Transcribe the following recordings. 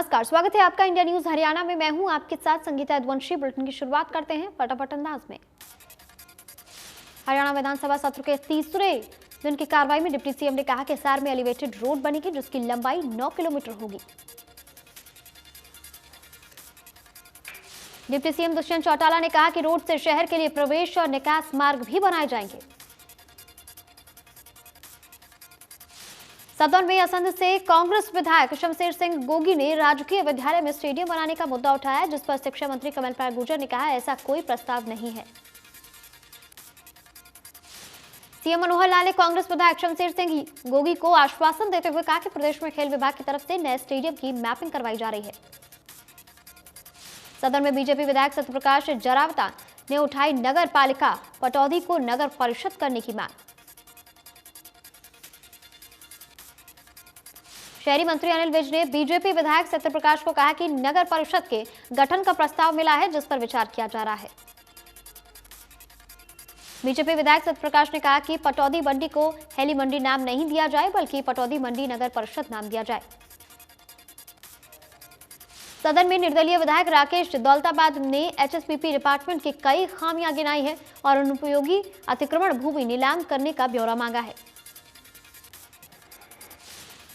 नमस्कार, स्वागत है आपका इंडिया न्यूज हरियाणा में। मैं हूं आपके साथ संगीता यदुवंशी। बुलेटिन की शुरुआत करते हैं फटाफट अंदाज में। हरियाणा विधानसभा सत्र के तीसरे दिन की कार्रवाई में डिप्टी सीएम ने कहा कि हिसार में एलिवेटेड रोड बनेगी जिसकी लंबाई 9 किलोमीटर होगी। डिप्टी सीएम दुष्यंत चौटाला ने कहा कि रोड से शहर के लिए प्रवेश और निकास मार्ग भी बनाए जाएंगे। सदन में असंध से कांग्रेस विधायक शमशेर सिंह गोगी ने राजकीय विद्यालय में स्टेडियम बनाने का मुद्दा उठाया, जिस पर शिक्षा मंत्री कमलपाल गुर्जर ने कहा ऐसा कोई प्रस्ताव नहीं है। सीएम मनोहर लाल ने कांग्रेस विधायक शमशेर सिंह गोगी को आश्वासन देते हुए कहा कि प्रदेश में खेल विभाग की तरफ से नए स्टेडियम की मैपिंग करवाई जा रही है। सदन में बीजेपी विधायक सत्यप्रकाश जरावता ने उठाई नगर पालिका पटौदी को नगर परिषद करने की मांग। शहरी मंत्री अनिल विज ने बीजेपी विधायक सत्यप्रकाश को कहा कि नगर परिषद के गठन का प्रस्ताव मिला है जिस पर विचार किया जा रहा है। बीजेपी विधायक सत्यप्रकाश ने कहा कि पटौदी मंडी को हेली मंडी नाम नहीं दिया जाए बल्कि पटौदी मंडी नगर परिषद नाम दिया जाए। सदन में निर्दलीय विधायक राकेश दौलताबाद ने एचएसपीपी डिपार्टमेंट की कई खामियां गिनाई है और अनुपयोगी अतिक्रमण भूमि नीलाम करने का ब्यौरा मांगा है।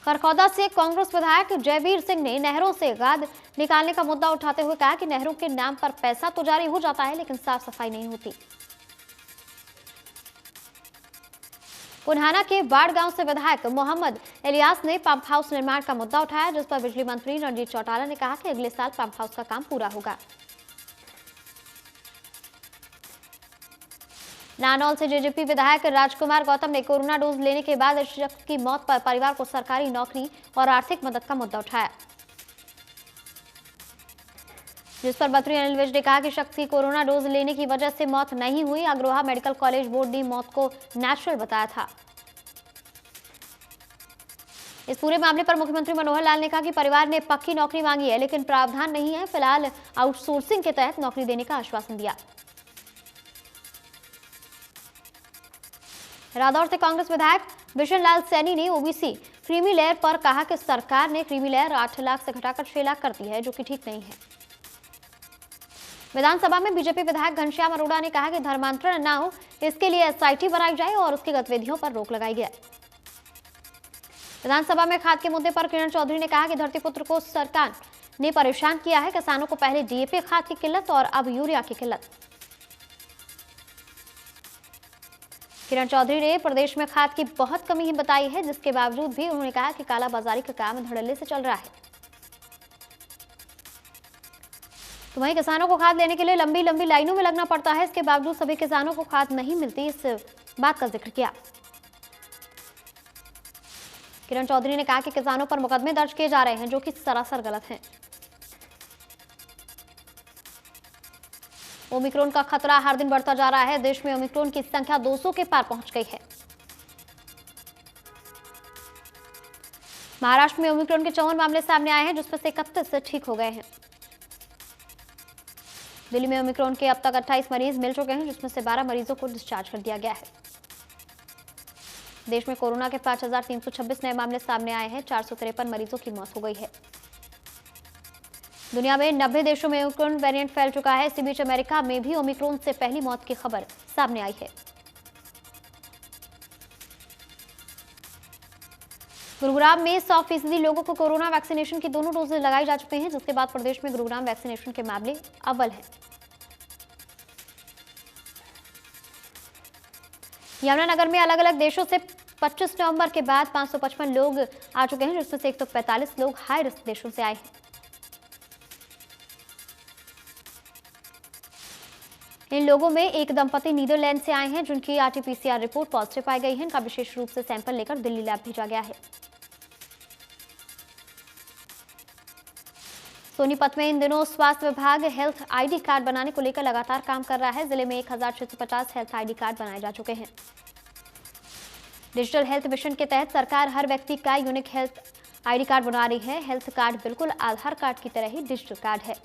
खरखौदा से कांग्रेस विधायक जयवीर सिंह ने नहरों से गाद निकालने का मुद्दा उठाते हुए कहा कि नहरों के नाम पर पैसा तो जारी हो जाता है लेकिन साफ सफाई नहीं होती। पुन्हाना के बाड़ गांव से विधायक मोहम्मद इलियास ने पंप हाउस निर्माण का मुद्दा उठाया, जिस पर बिजली मंत्री रणजीत चौटाला ने कहा कि अगले साल पंप हाउस का काम पूरा होगा। नानौल से जेजेपी विधायक राजकुमार गौतम ने कोरोना डोज लेने के बाद शख्स की मौत पर परिवार को सरकारी नौकरी और आर्थिक मदद का मुद्दा उठाया, जिस पर मंत्री अनिल विज ने कहा कि शख्स की कोरोना डोज लेने की वजह से मौत नहीं हुई। अग्रोहा मेडिकल कॉलेज बोर्ड ने मौत को नेचुरल बताया था। इस पूरे मामले पर मुख्यमंत्री मनोहर लाल ने कहा कि परिवार ने पक्की नौकरी मांगी है लेकिन प्रावधान नहीं है। फिलहाल आउटसोर्सिंग के तहत नौकरी देने का आश्वासन दिया। रादौर से कांग्रेस विधायक बिशन लाल सैनी ने ओबीसी क्रीमी लेयर पर कहा कि सरकार ने क्रीमी लेयर 8 लाख से घटाकर 6 लाख कर दी है, जो कि ठीक नहीं है। विधानसभा में बीजेपी विधायक घनश्याम अरोड़ा ने कहा कि धर्मांतरण ना हो इसके लिए एसआईटी बनाई जाए और उसकी गतिविधियों पर रोक लगाई जाए। विधानसभा में खाद के मुद्दे पर किरण चौधरी ने कहा कि धरतीपुत्र को सरकार ने परेशान किया है। किसानों को पहले डीएपी खाद की किल्लत और अब यूरिया की किल्लत। किरण चौधरी ने प्रदेश में खाद की बहुत कमी ही बताई है, जिसके बावजूद भी उन्होंने कहा कि कालाबाजारी का काम धड़ल्ले से चल रहा है। तो वहीं किसानों को खाद लेने के लिए लंबी लंबी लाइनों में लगना पड़ता है, इसके बावजूद सभी किसानों को खाद नहीं मिलती, इस बात का जिक्र किया। किरण चौधरी ने कहा कि किसानों पर मुकदमे दर्ज किए जा रहे हैं जो कि सरासर गलत हैं। ओमिक्रॉन का खतरा हर दिन बढ़ता जा रहा है। देश में ओमिक्रॉन की संख्या 200 के पार पहुंच गई है। महाराष्ट्र में ओमिक्रॉन के 54 मामले सामने आए हैं, जिसमें से 31 ठीक हो गए हैं। दिल्ली में ओमिक्रॉन के अब तक 28 मरीज मिल चुके हैं, जिसमें से 12 मरीजों को डिस्चार्ज कर दिया गया है। देश में कोरोना के 5326 नए मामले सामने आए हैं। 453 मरीजों की मौत हो गई है। दुनिया में 90 देशों में ओमिक्रॉन वेरिएंट फैल चुका है। इसी बीच अमेरिका में भी ओमिक्रॉन से पहली मौत की खबर सामने आई है। गुरुग्राम में 100% लोगों को कोरोना वैक्सीनेशन की दोनों डोजें लगाई जा चुकी हैं, जिसके बाद प्रदेश में गुरुग्राम वैक्सीनेशन के मामले अव्वल है। यमुनानगर में अलग अलग देशों से 25 नवंबर के बाद 555 लोग आ चुके हैं, जिसमें से 145 लोग हाई रिस्क देशों से आए हैं। इन लोगों में एक दंपति नीदरलैंड से आए हैं, जिनकी आरटीपीसीआर रिपोर्ट पॉजिटिव पाई गई है। इनका विशेष रूप से सैंपल लेकर दिल्ली लैब भेजा गया है। सोनीपत में इन दिनों स्वास्थ्य विभाग हेल्थ आईडी कार्ड बनाने को लेकर लगातार काम कर रहा है। जिले में 1650 हेल्थ आईडी कार्ड बनाए जा चुके हैं। डिजिटल हेल्थ मिशन के तहत सरकार हर व्यक्ति का यूनिक हेल्थ आईडी कार्ड बना रही है। हेल्थ कार्ड बिल्कुल आधार कार्ड की तरह ही डिजिटल कार्ड है।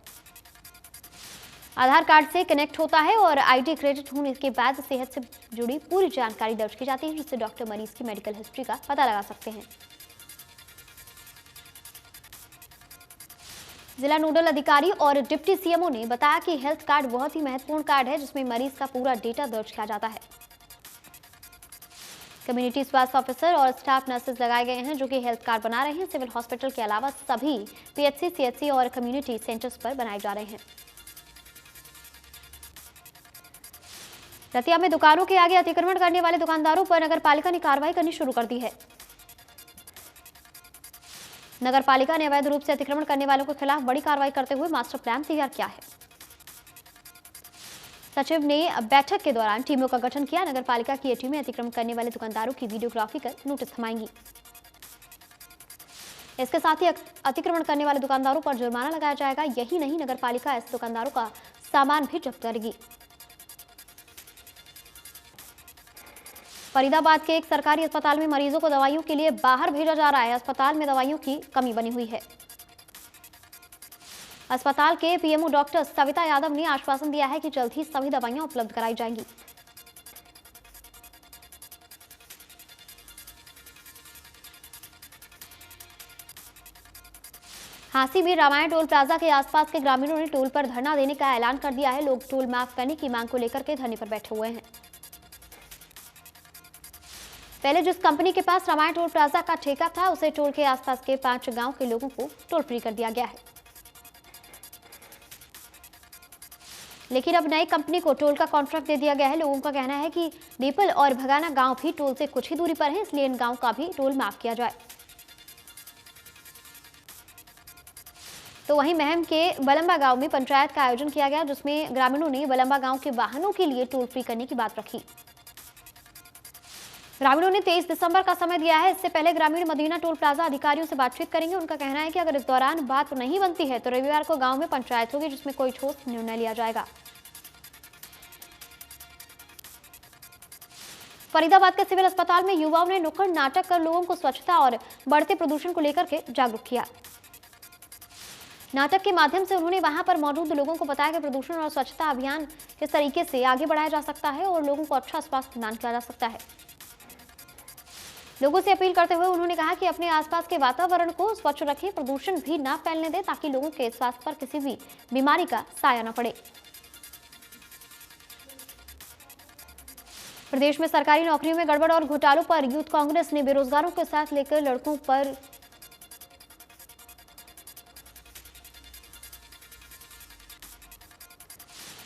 आधार कार्ड से कनेक्ट होता है और आईडी क्रेडिट होने के बाद सेहत से जुड़ी पूरी जानकारी दर्ज की जाती है, जिससे डॉक्टर मरीज की मेडिकल हिस्ट्री का पता लगा सकते हैं। जिला नोडल अधिकारी और डिप्टी सीएमओ ने बताया कि हेल्थ कार्ड बहुत ही महत्वपूर्ण कार्ड है जिसमें मरीज का पूरा डेटा दर्ज किया जाता है। कम्युनिटी स्वास्थ्य ऑफिसर और स्टाफ नर्सेज लगाए गए हैं जो कि हेल्थ कार्ड बना रहे हैं। सिविल हॉस्पिटल के अलावा सभी पीएचसी, सीएचसी और कम्युनिटी सेंटर्स पर बनाए जा रहे हैं। रतिया में दुकानों के आगे अतिक्रमण करने वाले दुकानदारों पर नगर पालिका ने कार्रवाई करनी शुरू कर दी है। नगर पालिका ने अवैध रूप से अतिक्रमण करने वालों के खिलाफ बड़ी कार्रवाई करते हुए मास्टर प्लान तैयार किया है। सचिव ने बैठक के दौरान टीमों का गठन किया। नगर पालिका की ये टीमें अतिक्रमण करने वाले दुकानदारों की वीडियोग्राफी कर नोटिस थमाएंगी। इसके साथ ही अतिक्रमण करने वाले दुकानदारों पर जुर्माना लगाया जाएगा। यही नहीं, नगर पालिका ऐसे दुकानदारों का सामान भी जब्त करेगी। फरीदाबाद के एक सरकारी अस्पताल में मरीजों को दवाइयों के लिए बाहर भेजा जा रहा है। अस्पताल में दवाइयों की कमी बनी हुई है। अस्पताल के पीएमओ डॉक्टर सविता यादव ने आश्वासन दिया है कि जल्द ही सभी दवाइयां उपलब्ध कराई जाएंगी। हांसी में रामायण टोल प्लाजा के आसपास के ग्रामीणों ने टोल पर धरना देने का ऐलान कर दिया है। लोग टोल माफ करने की मांग को लेकर के धरने पर बैठे हुए हैं। पहले जिस कंपनी के पास रामायण टोल प्लाजा का ठेका था उसे टोल के आसपास के 5 गांव के लोगों को टोल फ्री कर दिया गया है। लेकिन अब नई कंपनी को टोल का कॉन्ट्रैक्ट दे दिया गया है। लोगों का कहना है कि दीपल और भगाना गांव भी टोल से कुछ ही दूरी पर है, इसलिए इन गांव का भी टोल माफ किया जाए। तो वहीं महम के बलंबा गांव में पंचायत का आयोजन किया गया जिसमें ग्रामीणों ने बलंबा गांव के वाहनों के लिए टोल फ्री करने की बात रखी। ग्रामीणों ने 23 दिसंबर का समय दिया है। इससे पहले ग्रामीण मदीना टोल प्लाजा अधिकारियों से बातचीत करेंगे। उनका कहना है कि अगर इस दौरान बात नहीं बनती है तो रविवार को गांव में पंचायत होगी जिसमें कोई ठोस निर्णय लिया जाएगा। फरीदाबाद के सिविल अस्पताल में युवाओं ने नुक्कड़ नाटक कर लोगों को स्वच्छता और बढ़ते प्रदूषण को लेकर के जागरूक किया। नाटक के माध्यम से उन्होंने वहां पर मौजूद लोगों को बताया कि प्रदूषण और स्वच्छता अभियान किस तरीके से आगे बढ़ाया जा सकता है और लोगों को अच्छा स्वास्थ्य प्रदान किया जा सकता है। लोगों से अपील करते हुए उन्होंने कहा कि अपने आसपास के वातावरण को स्वच्छ रखें, प्रदूषण भी ना फैलने दें ताकि लोगों के स्वास्थ्य पर किसी भी बीमारी का साया न पड़े। प्रदेश में सरकारी नौकरियों में गड़बड़ और घोटालों पर यूथ कांग्रेस ने बेरोजगारों के साथ लेकर लड़कों पर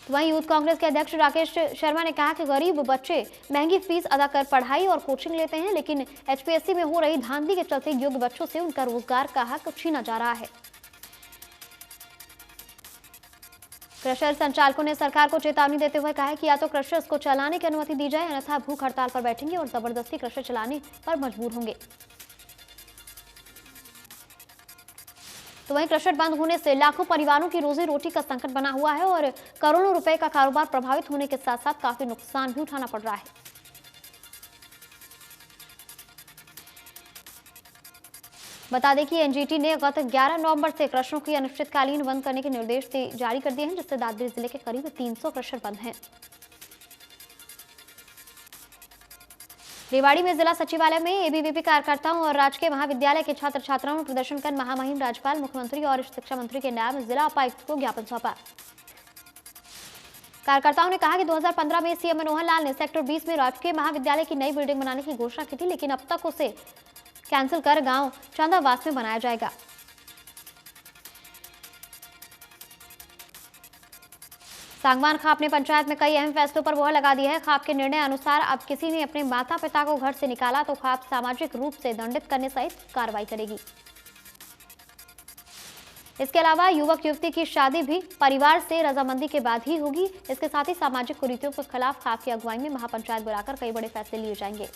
वहीं यूथ कांग्रेस के अध्यक्ष राकेश शर्मा ने कहा कि गरीब बच्चे महंगी फीस अदा कर पढ़ाई और कोचिंग लेते हैं, लेकिन एचपीएससी में हो रही धांधली के चलते योग्य बच्चों से उनका रोजगार का हक छीना जा रहा है। क्रशर संचालकों ने सरकार को चेतावनी देते हुए कहा है कि या तो क्रशर्स को चलाने की अनुमति दी जाए अन्यथा भूख हड़ताल पर बैठेंगे और जबरदस्ती क्रशर चलाने पर मजबूर होंगे। तो वहीं क्रशर बंद होने से लाखों परिवारों की रोजी रोटी का संकट बना हुआ है और करोड़ों रुपए का कारोबार प्रभावित होने के साथ साथ काफी नुकसान भी उठाना पड़ रहा है। बता दें कि एनजीटी ने गत 11 नवंबर से क्रशरों की अनिश्चितकालीन बंद करने के निर्देश जारी कर दिए हैं जिससे दादरी जिले के करीब 300 क्रशर बंद हैं। रेवाड़ी में जिला सचिवालय में एबीवीपी कार्यकर्ताओं और राजकीय महाविद्यालय के छात्र छात्राओं ने प्रदर्शन कर महामहिम राज्यपाल, मुख्यमंत्री और शिक्षा मंत्री के नाम जिला उपायुक्त को ज्ञापन सौंपा। कार्यकर्ताओं ने कहा कि 2015 में सीएम मनोहर लाल ने सेक्टर 20 में राजकीय महाविद्यालय की नई बिल्डिंग बनाने की घोषणा की थी, लेकिन अब तक उसे कैंसिल कर गांव चंदावास में बनाया जाएगा। सांगवान खाप ने पंचायत में कई अहम फैसलों पर मोहर लगा दी है। खाप के निर्णय अनुसार अब किसी ने अपने माता पिता को घर से निकाला तो खाप सामाजिक रूप से दंडित करने सहित कार्रवाई करेगी। इसके अलावा युवक युवती की शादी भी परिवार से रजामंदी के बाद ही होगी। इसके साथ ही सामाजिक कुरीतियों के खिलाफ खाप की अगुवाई में महापंचायत बुलाकर कई बड़े फैसले लिए जाएंगे।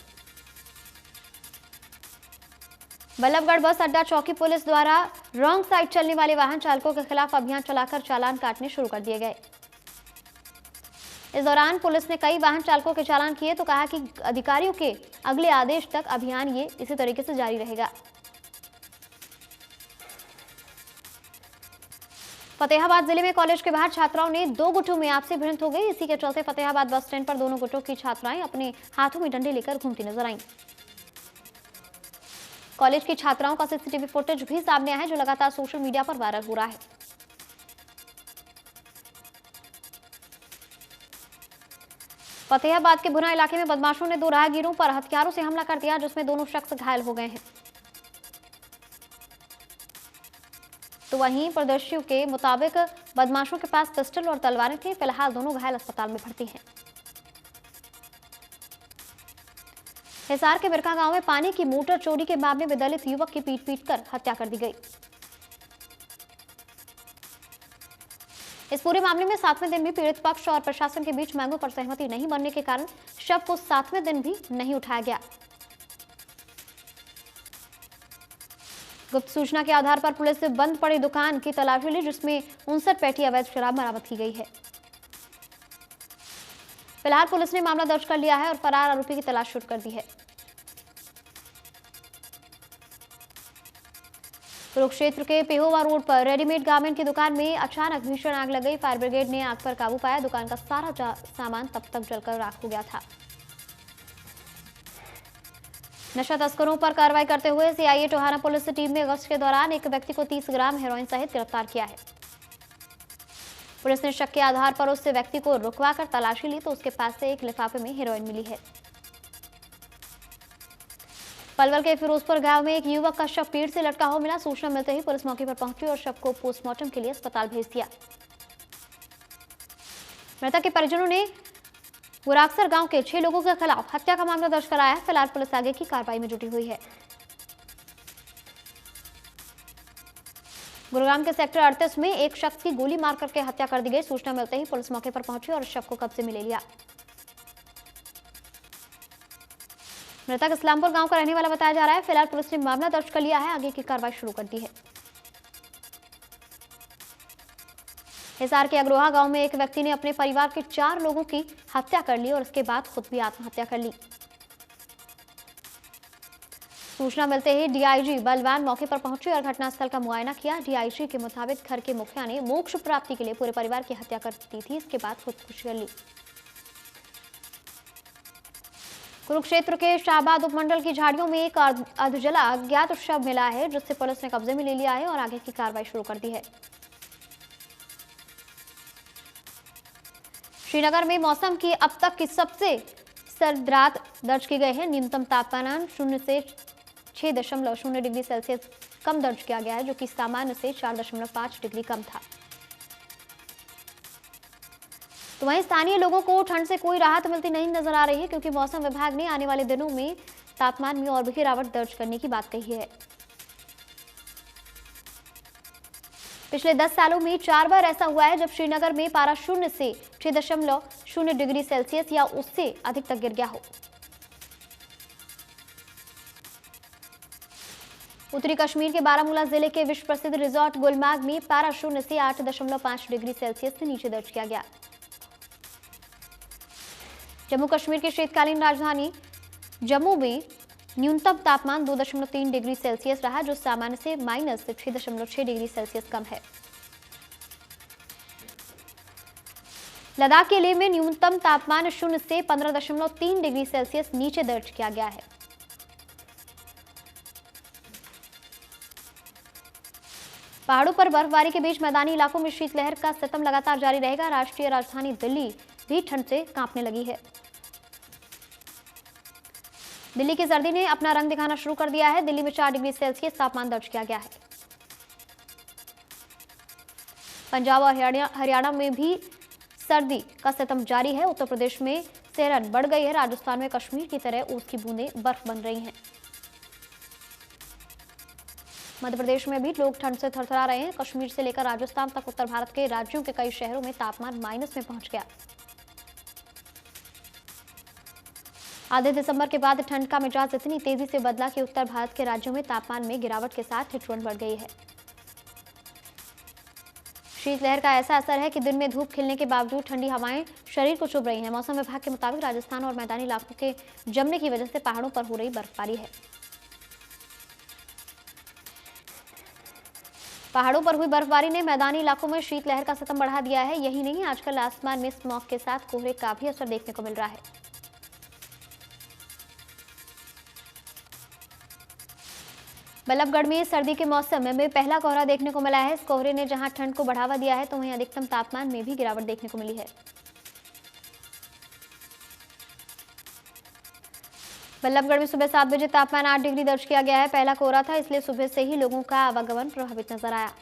बल्लभगढ़ बस अड्डा चौकी पुलिस द्वारा रॉन्ग साइड चलने वाले वाहन चालकों के खिलाफ अभियान चलाकर चालान काटने शुरू कर दिए गए। इस दौरान पुलिस ने कई वाहन चालकों के चालान किए तो कहा कि अधिकारियों के अगले आदेश तक अभियान ये इसी तरीके से जारी रहेगा। फतेहाबाद जिले में कॉलेज के बाहर छात्राओं ने 2 गुटों में आपसी भिड़ंत हो गई। इसी के चलते फतेहाबाद बस स्टैंड पर दोनों गुटों की छात्राएं अपने हाथों में डंडे लेकर घूमती नजर आईं। कॉलेज की छात्राओं का सीसीटीवी फुटेज भी सामने आया है जो लगातार सोशल मीडिया पर वायरल हो रहा है। फतेहाबाद के भुना इलाके में बदमाशों ने 2 राहगीरों पर हथियारों से हमला कर दिया, जिसमें दोनों शख्स घायल हो गए हैं। तो वहीं प्रदर्शियों के मुताबिक बदमाशों के पास पिस्टल और तलवारें थी। फिलहाल दोनों घायल अस्पताल में भर्ती हैं। हिसार के बिरका गांव में पानी की मोटर चोरी के मामले में दलित युवक की पीट कर हत्या कर दी गई। इस पूरे मामले में 7वें दिन भी पीड़ित पक्ष और प्रशासन के बीच मांगों पर सहमति नहीं बनने के कारण शव को 7वें दिन भी नहीं उठाया गया। गुप्त सूचना के आधार पर पुलिस ने बंद पड़ी दुकान की तलाशी ली, जिसमें 59 पेटी अवैध शराब बरामद की गई है। फिलहाल पुलिस ने मामला दर्ज कर लिया है और फरार आरोपी की तलाश शुरू कर दी है। कुरुक्षेत्र के पेहोवा रोड पर रेडीमेड गारमेंट की दुकान में अचानक भीषण आग लग गई। फायर ब्रिगेड ने आग पर काबू पाया। दुकान का सारा सामान तब तक जलकर राख हो गया था। नशा तस्करों पर कार्रवाई करते हुए सीआईए टोहाना पुलिस टीम ने गश्त के दौरान एक व्यक्ति को 30 ग्राम हेरोइन सहित गिरफ्तार किया है। पुलिस ने शक के आधार पर उस व्यक्ति को रुकवाकर तलाशी ली तो उसके पास से एक लिफाफे में हेरोइन मिली है। पलवल के फिरोजपुर गांव में एक युवक का शव पेड़ से लटका हुआ मिला। सूचना मिलते ही पुलिस मौके पर पहुंची और शव को पोस्टमार्टम के लिए अस्पताल भेज दिया। मृतक के परिजनों ने गुराक्सर गांव के 6 लोगों के खिलाफ हत्या का मामला दर्ज कराया है। फिलहाल पुलिस आगे की कार्रवाई में जुटी हुई है। गुरुग्राम के सेक्टर 38 में एक शख्स की गोली मार करके हत्या कर दी गई। सूचना मिलते ही पुलिस मौके पर पहुंची और शव को कब्जे में ले लिया। मृतक इस्लामपुर गांव का रहने वाला बताया जा रहा है। फिलहाल पुलिस ने मामला दर्ज कर लिया है। आगे की कार्रवाई शुरू कर दी है। हिसार के अग्रोहा गांव में एक व्यक्ति ने अपने परिवार के 4 लोगों की हत्या कर ली और उसके बाद खुद भी आत्महत्या कर ली। सूचना मिलते ही डीआईजी बलवान मौके पर पहुंचे और घटनास्थल का मुआयना किया। डीआईजी के मुताबिक घर के मुखिया ने मोक्ष प्राप्ति के लिए पूरे परिवार की हत्या कर दी थी। इसके बाद खुदकुशी कर ली। कुरुक्षेत्र के शाहबाद उपमंडल की झाड़ियों में एक अर्धजला अज्ञात शव मिला है, जिससे पुलिस ने कब्जे में ले लिया है और आगे की कार्रवाई शुरू कर दी है। श्रीनगर में मौसम की अब तक की सबसे सर्द रात दर्ज की गई है। न्यूनतम तापमान 0 से 6.0 डिग्री सेल्सियस कम दर्ज किया गया है, जो कि सामान्य से 4.5 डिग्री कम था। तो वहीं स्थानीय लोगों को ठंड से कोई राहत मिलती नहीं नजर आ रही है, क्योंकि मौसम विभाग ने आने वाले दिनों में तापमान में और भी गिरावट दर्ज करने की बात कही है। पिछले 10 सालों में 4 बार ऐसा हुआ है जब श्रीनगर में पारा 0 से 6.0 डिग्री सेल्सियस या उससे अधिक तक गिर गया हो। उत्तरी कश्मीर के बारामूला जिले के विश्व प्रसिद्ध रिजॉर्ट गुलमार्ग में पारा 0 से 8.5 डिग्री सेल्सियस से नीचे दर्ज किया गया। जम्मू कश्मीर की शीतकालीन राजधानी जम्मू में न्यूनतम तापमान 2.3 डिग्री सेल्सियस रहा, जो सामान्य से -6.6 डिग्री सेल्सियस कम है। लद्दाख के लेह में न्यूनतम तापमान 0 से 15.3 डिग्री सेल्सियस नीचे दर्ज किया गया है। पहाड़ों पर बर्फबारी के बीच मैदानी इलाकों में शीतलहर का सितम लगातार जारी रहेगा। राष्ट्रीय राजधानी दिल्ली भी ठंड से कांपने लगी है। दिल्ली की सर्दी ने अपना रंग दिखाना शुरू कर दिया है। दिल्ली में 4 डिग्री सेल्सियस तापमान दर्ज किया गया है। पंजाब और हरियाणा में भी सर्दी का सितम जारी है। उत्तर प्रदेश में सेहरन बढ़ गई है। राजस्थान में कश्मीर की तरह ओस की बूंदें बर्फ बन रही हैं। मध्य प्रदेश में भी लोग ठंड से थरथरा रहे हैं। कश्मीर से लेकर राजस्थान तक उत्तर भारत के राज्यों के कई शहरों में तापमान माइनस में पहुंच गया। आधे दिसंबर के बाद ठंड का मिजाज इतनी तेजी से बदला कि उत्तर भारत के राज्यों में तापमान में गिरावट के साथ ठिठुरन बढ़ गई है। शीतलहर का ऐसा असर है कि दिन में धूप खिलने के बावजूद ठंडी हवाएं शरीर को चुभ रही हैं। मौसम विभाग के मुताबिक राजस्थान और मैदानी इलाकों के जमने की वजह से पहाड़ों पर हो रही बर्फबारी है। पहाड़ों पर हुई बर्फबारी ने मैदानी इलाकों में शीतलहर का सितम बढ़ा दिया है। यही नहीं, आजकल आसमान में स्मॉग के साथ कोहरे का भी असर देखने को मिल रहा है। बल्लभगढ़ में सर्दी के मौसम में पहला कोहरा देखने को मिला है। इस कोहरे ने जहां ठंड को बढ़ावा दिया है, तो वहीं अधिकतम तापमान में भी गिरावट देखने को मिली है। बल्लभगढ़ में सुबह 7 बजे तापमान 8 डिग्री दर्ज किया गया है। पहला कोहरा था, इसलिए सुबह से ही लोगों का आवागमन प्रभावित नजर आया।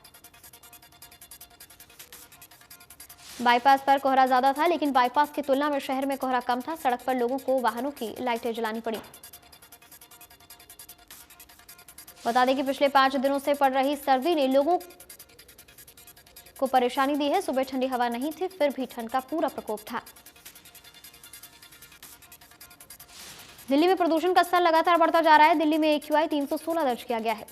बाईपास पर कोहरा ज्यादा था, लेकिन बाईपास की तुलना में शहर में कोहरा कम था। सड़क पर लोगों को वाहनों की लाइटें जलानी पड़ी। बता दें कि पिछले 5 दिनों से पड़ रही सर्दी ने लोगों को परेशानी दी है। सुबह ठंडी हवा नहीं थी, फिर भी ठंड का पूरा प्रकोप था। दिल्ली में प्रदूषण का स्तर लगातार बढ़ता जा रहा है। दिल्ली में AQI 316 दर्ज किया गया है।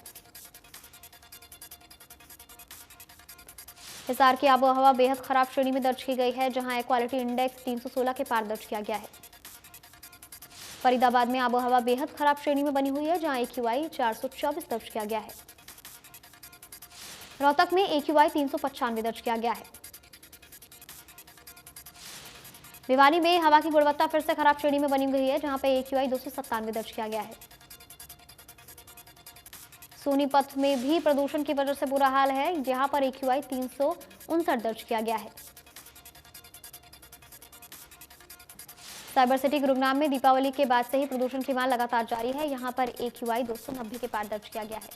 हिसार की आबोहवा बेहद खराब श्रेणी में दर्ज की गई है, जहां एयर क्वालिटी इंडेक्स 316 के पार दर्ज किया गया है। फरीदाबाद में आबोहवा बेहद खराब श्रेणी में बनी हुई है, जहां AQI 424 दर्ज किया गया है। रोहतक में AQI 395 दर्ज किया गया है। भिवानी में हवा की गुणवत्ता फिर से खराब श्रेणी में बनी हुई है, जहां पे AQI 297 दर्ज किया गया है। सोनीपत में भी प्रदूषण की वजह से बुरा हाल है, जहां पर AQI 359 दर्ज किया गया है। साइबर सिटी गुरुग्राम में दीपावली के बाद से ही प्रदूषण की मार लगातार जारी है। यहां पर AQI 290 के पार दर्ज किया गया है।